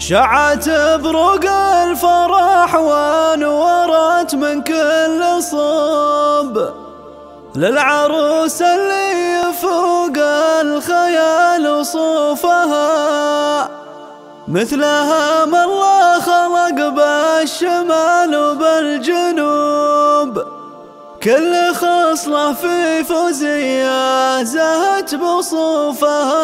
شعت بروق الفرح وانورت من كل صوب للعروس اللي يفوق الخيال وصوفها، مثلها ما الله خلق بالشمال وبالجنوب. كل خصلة في فوزية زهت بصوفها،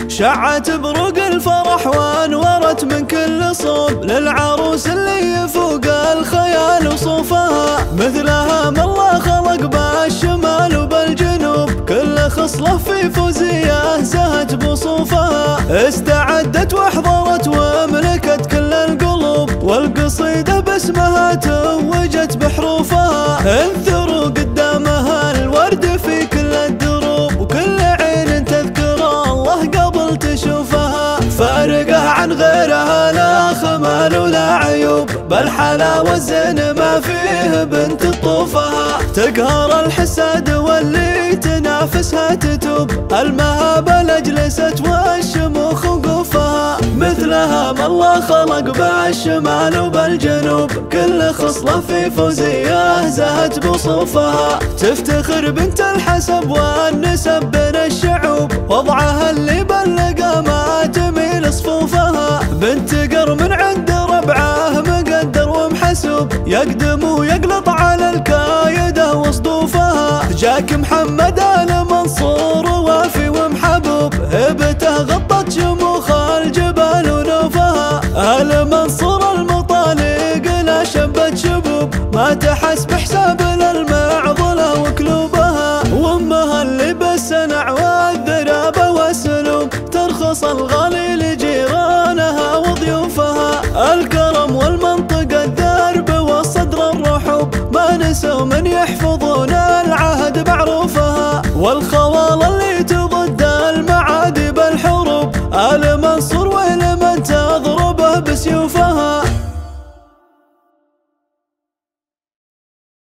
شعت بروق الفرح وانورت من كل صوب للعروس اللي يفوق الخيال وصوفها، مثلها ما الله خلق بالشمال وبالجنوب. كل خصلة في فوزية زهت بصوفها، استعدت واحضرت وملكت كل القلوب، والقصيدة باسمها توجت بحروفها. انثروا قدامها الورد في كل الدروب، وكل عين تذكر الله قبل تشوفها. فارقة عن غيرها لا خمال ولا عيوب، بل حلاوة الزين ما فيه بنت طوفها. تقهر الحساد واللي تنافسها تتوب، المهابة لجلست والشموخ وقوفها، مثلها ما الله خلق بالشمال وبالجنوب. كل خصلة في فوزية زهت بصوفها، تفتخر بنت الحسب والنسب بين الشعوب، وضعها اللي بلغ ما تميل صفوفها. بنت قر من عند ربعه مقدر ومحسوب، يقدم ويقلط على الكايده وصدوفها. جاك محمد آل منصور وافي ومحبوب، هبته غطت شموخ الجبال ونوفها. آل منصور المطالق لا شبت شبوب، ما تحس بحساب للمعضلة وكلوبها. وامها اللي بالسنع والذرابة والسلوب، ترخص الغالي لجيرانها وضيوفها. الكرم والمنطق الدرب والصدر الرحوب، ما نسوا من يحفظون العهد معروفها. والخوال اللي تضد المعادي بالحروب، آل